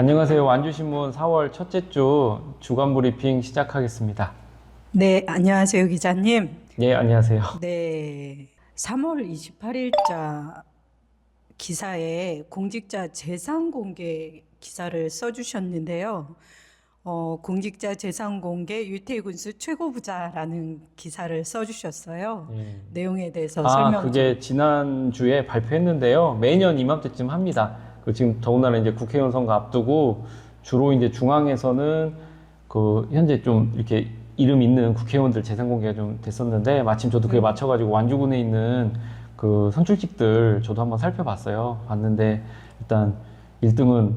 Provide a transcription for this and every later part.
안녕하세요. 완주신문 4월 첫째 주 주간 브리핑 시작하겠습니다. 네, 안녕하세요, 기자님. 예, 안녕하세요. 네, 3월 28일자 기사에 공직자 재산 공개 기사를 써주셨는데요. 공직자 재산 공개 유태군수 최고 부자라는 기사를 써주셨어요. 예. 내용에 대해서 설명 좀. 그게 지난주에 발표했는데요. 매년 이맘때쯤 합니다. 지금 더군다나 이제 국회의원 선거 앞두고 주로 이제 중앙에서는 현재 좀 이렇게 이름 있는 국회의원들 재산 공개가 좀 됐었는데 마침 저도 그에 맞춰가지고 완주군에 있는 그 선출직들 저도 한번 살펴봤어요. 봤는데 일단 1등은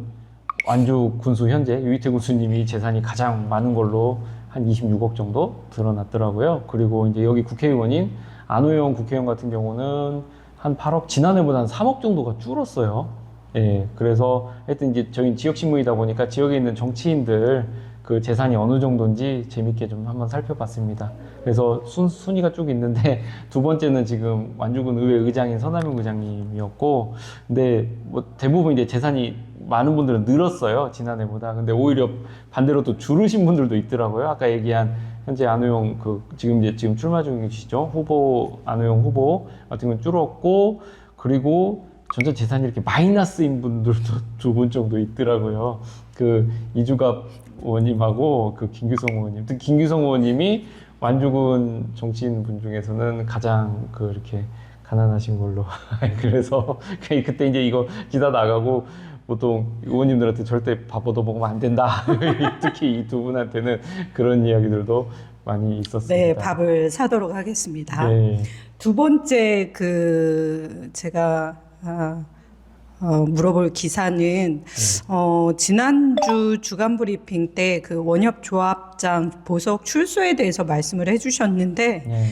완주 군수 현재 유희태 군수님이 재산이 가장 많은 걸로 한 26억 정도 드러났더라고요. 그리고 이제 여기 국회의원인 안호영 국회의원 같은 경우는 한 8억, 지난해보다 한 3억 정도가 줄었어요. 예, 그래서 하여튼 이제 저희 지역신문이다 보니까 지역에 있는 정치인들 그 재산이 어느 정도인지 재밌게 좀 한번 살펴봤습니다. 그래서 순위가 쭉 있는데 두 번째는 지금 완주군 의회 의장인 서남용 의장님이었고, 근데 뭐 대부분 이제 재산이 많은 분들은 늘었어요, 지난해보다. 근데 오히려 반대로 또 줄으신 분들도 있더라고요. 아까 얘기한 현재 안호영 지금 출마 중이시죠, 후보 안호영 후보 같은 건 줄었고, 그리고 전체 재산이 이렇게 마이너스인 분들도 두 분 정도 있더라고요. 이주갑 의원님하고 김규성 의원님. 특히 김규성 의원님이 완주군 정치인 분 중에서는 가장 이렇게 가난하신 걸로. 그래서 그때 이제 이거 기사 나가고 보통 의원님들한테 절대 밥 얻어먹으면 안 된다. 특히 이 두 분한테는 그런 이야기들도 많이 있었습니다. 네, 밥을 사도록 하겠습니다. 네. 두 번째 제가 물어볼 기사는 지난주 주간 브리핑 때 그 원협 조합장 보석 출소에 대해서 말씀을 해주셨는데 네.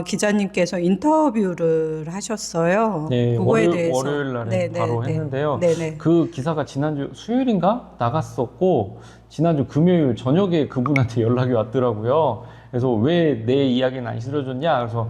기자님께서 인터뷰를 하셨어요. 네, 그거에 대해서 월요일 날에 바로 했는데요. 네네. 그 기사가 지난주 수요일인가 나갔었고, 지난주 금요일 저녁에 그분한테 연락이 왔더라고요. 그래서 왜 내 이야기는 안 실어줬냐? 그래서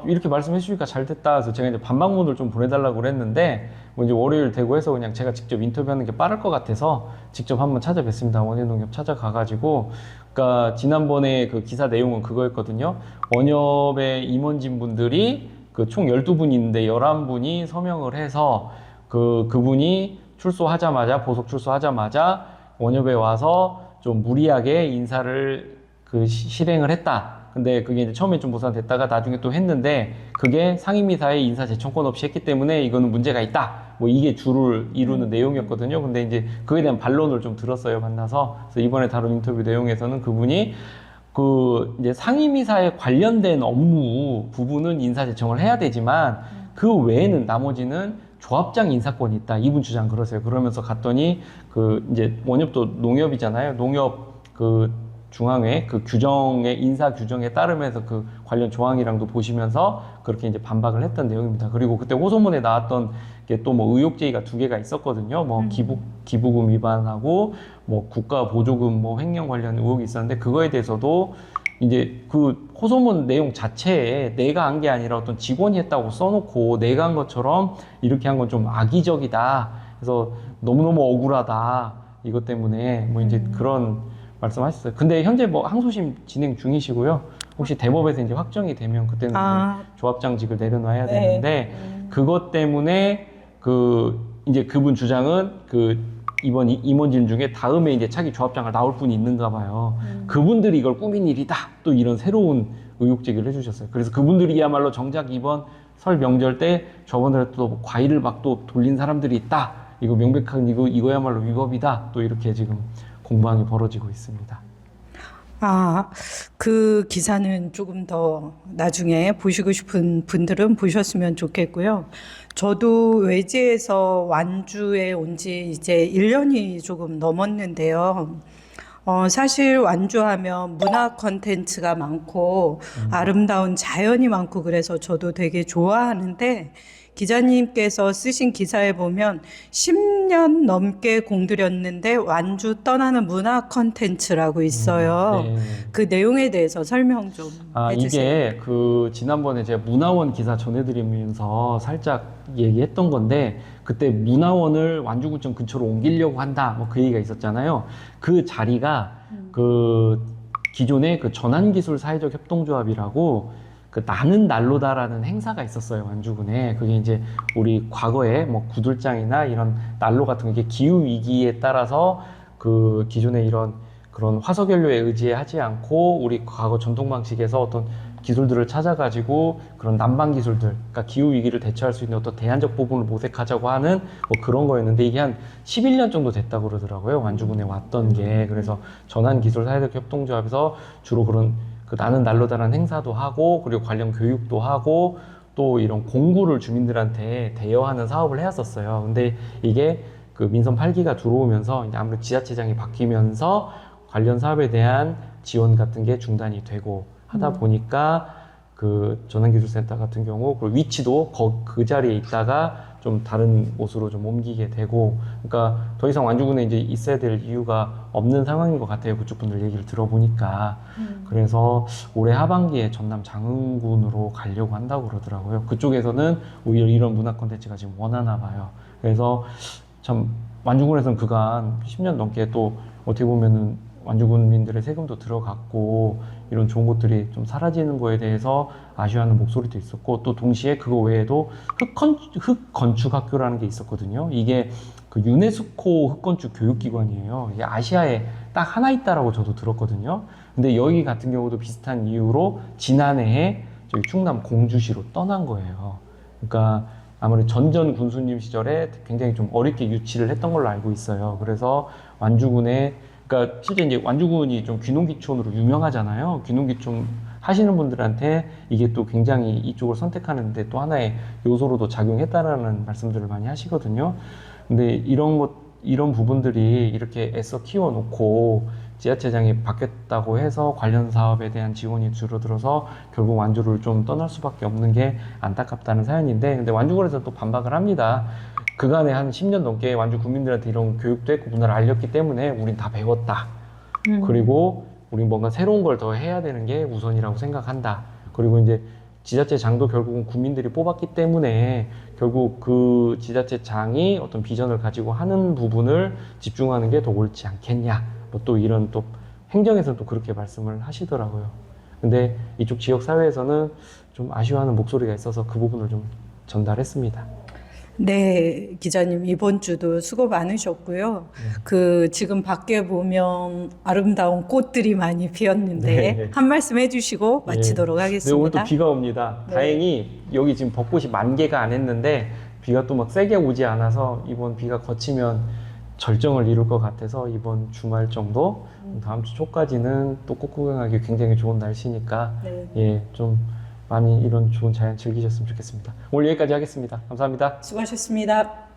이렇게 말씀해 주시니까 잘 됐다. 그래서 제가 이제 반박문을 좀 보내달라고 그랬는데, 뭐 이제 월요일 되고 해서 그냥 제가 직접 인터뷰하는 게 빠를 것 같아서 직접 한번 찾아뵀습니다. 원예농협 찾아가가지고. 그러니까 지난번에 그 기사 내용은 그거였거든요. 원협의 임원진 분들이 총 12분이 있는데 11분이 서명을 해서 그분이 보속 출소하자마자 원협에 와서 좀 무리하게 인사를 실행을 했다. 근데 그게 이제 처음에 좀 무산됐다가 나중에 또 했는데, 그게 상임이사의 인사 제청권 없이 했기 때문에 이거는 문제가 있다. 뭐 이게 주를 이루는 내용이었거든요. 근데 이제 그에 대한 반론을 좀 들었어요, 만나서. 그래서 이번에 다룬 인터뷰 내용에서는 그분이 이제 상임이사에 관련된 업무 부분은 인사 제청을 해야 되지만 그 외에는 나머지는 조합장 인사권이 있다. 이분 주장 그러세요. 그러면서 갔더니 이제 원협도 농협이잖아요. 농협 중앙회 규정의 인사 규정에 따르면서 관련 조항이랑도 보시면서 그렇게 이제 반박을 했던 내용입니다. 그리고 그때 호소문에 나왔던 게 또 뭐 의혹 제기가 두 개가 있었거든요. 뭐 기부금 위반하고 뭐 국가 보조금 뭐 횡령 관련 의혹이 있었는데, 그거에 대해서도 이제 호소문 내용 자체에 내가 한 게 아니라 어떤 직원이 했다고 써놓고 내가 한 것처럼 이렇게 한 건 좀 악의적이다. 그래서 너무너무 억울하다. 이것 때문에 뭐 이제 그런 말씀하셨어요. 근데 현재 뭐 항소심 진행 중이시고요. 혹시 대법에서 이제 확정이 되면 그때는 조합장직을 내려놔야 되는데, 그것 때문에 이제 그분 주장은 이번 임원진 중에 다음에 이제 차기 조합장을 나올 분이 있는가 봐요. 그분들이 이걸 꾸민 일이다. 또 이런 새로운 의혹 제기를 해주셨어요. 그래서 그분들이야말로 정작 이번 설 명절 때 저번에 또 과일을 막 또 돌린 사람들이 있다. 이거 명백한 이거야말로 위법이다. 또 이렇게 지금 공방이 벌어지고 있습니다. 그 기사는 조금 더 나중에 보시고 싶은 분들은 보셨으면 좋겠고요. 저도 외지에서 완주에 온 지 이제 1년이 조금 넘었는데요. 사실 완주하면 문화 콘텐츠가 많고 아름다운 자연이 많고 그래서 저도 되게 좋아하는데, 기자님께서 쓰신 기사에 보면 10년 넘게 공들였는데 완주 떠나는 문화 컨텐츠라고 있어요. 네. 그 내용에 대해서 설명 좀 해주세요. 이게 그 지난번에 제가 문화원 기사 전해드리면서 살짝 얘기했던 건데, 그때 문화원을 완주구청 근처로 옮기려고 한다, 뭐 그 얘기가 있었잖아요. 그 자리가 그 기존의 그 전환기술 사회적 협동조합이라고 그 나는 난로다라는 행사가 있었어요, 완주군에. 그게 이제 우리 과거에 뭐 구들장이나 이런 난로 같은 게 기후 위기에 따라서 그 기존의 이런 그런 화석연료에 의지하지 않고 우리 과거 전통 방식에서 어떤 기술들을 찾아가지고 그런 난방 기술들, 그러니까 기후 위기를 대처할 수 있는 어떤 대안적 부분을 모색하자고 하는 뭐 그런 거였는데, 이게 한 11년 정도 됐다고 그러더라고요, 완주군에 왔던 게. 그래서 전환기술 사회적 협동조합에서 주로 그런 그 나는 난로다라는 행사도 하고, 그리고 관련 교육도 하고, 또 이런 공구를 주민들한테 대여하는 사업을 해왔었어요. 근데 이게 그 민선 8기가 들어오면서 이제 아무래도 지자체장이 바뀌면서 관련 사업에 대한 지원 같은 게 중단이 되고 하다 보니까 그 전환기술센터 같은 경우 그 위치도 그 자리에 있다가 좀 다른 곳으로 좀 옮기게 되고, 그러니까 더 이상 완주군에 이제 있어야 될 이유가 없는 상황인 것 같아요, 그쪽 분들 얘기를 들어보니까. 그래서 올해 하반기에 전남 장흥군으로 가려고 한다고 그러더라고요. 그쪽에서는 오히려 이런 문화 콘텐츠가 지금 원하나 봐요. 그래서 참 완주군에서는 그간 10년 넘게 또 어떻게 보면은 완주군민들의 세금도 들어갔고 이런 좋은 것들이 좀 사라지는 거에 대해서 아쉬워하는 목소리도 있었고, 또 동시에 그거 외에도 흑건축학교라는 게 있었거든요. 이게 그 유네스코 흑건축 교육기관이에요. 이게 아시아에 딱 하나 있다라고 저도 들었거든요. 근데 여기 같은 경우도 비슷한 이유로 지난해에 저희 충남 공주시로 떠난 거예요. 그러니까 아무래도 전전 군수님 시절에 굉장히 좀 어렵게 유치를 했던 걸로 알고 있어요. 그래서 완주군에, 그러니까 실제 이제 완주군이 좀 귀농귀촌으로 유명하잖아요. 귀농귀촌 하시는 분들한테 이게 또 굉장히 이쪽을 선택하는데 또 하나의 요소로도 작용했다라는 말씀들을 많이 하시거든요. 근데 이런 부분들이 이렇게 애써 키워놓고 지자체장이 바뀌었다고 해서 관련 사업에 대한 지원이 줄어들어서 결국 완주를 좀 떠날 수밖에 없는 게 안타깝다는 사연인데, 근데 완주군에서 또 반박을 합니다. 그간에 한 10년 넘게 완주 국민들한테 이런 교육도 했고 문화를 알렸기 때문에 우린 다 배웠다. 그리고 우린 뭔가 새로운 걸 더 해야 되는 게 우선이라고 생각한다. 그리고 이제 지자체장도 결국은 국민들이 뽑았기 때문에 결국 그 지자체장이 어떤 비전을 가지고 하는 부분을 집중하는 게 더 옳지 않겠냐. 뭐 또 이런 또 행정에서는 또 그렇게 말씀을 하시더라고요. 근데 이쪽 지역 사회에서는 좀 아쉬워하는 목소리가 있어서 그 부분을 좀 전달했습니다. 네, 기자님 이번 주도 수고 많으셨고요. 그 지금 밖에 보면 아름다운 꽃들이 많이 피었는데 네. 한 말씀 해주시고 마치도록 네, 하겠습니다. 오늘 또 비가 옵니다. 네. 다행히 여기 지금 벚꽃이 만개가 안 했는데 비가 또 막 세게 오지 않아서 이번 비가 거치면 절정을 이룰 것 같아서 이번 주말 정도, 다음 주 초까지는 또 꽃 구경하기 굉장히 좋은 날씨니까 네. 예, 좀 많이 이런 좋은 자연 즐기셨으면 좋겠습니다. 오늘 여기까지 하겠습니다. 감사합니다. 수고하셨습니다.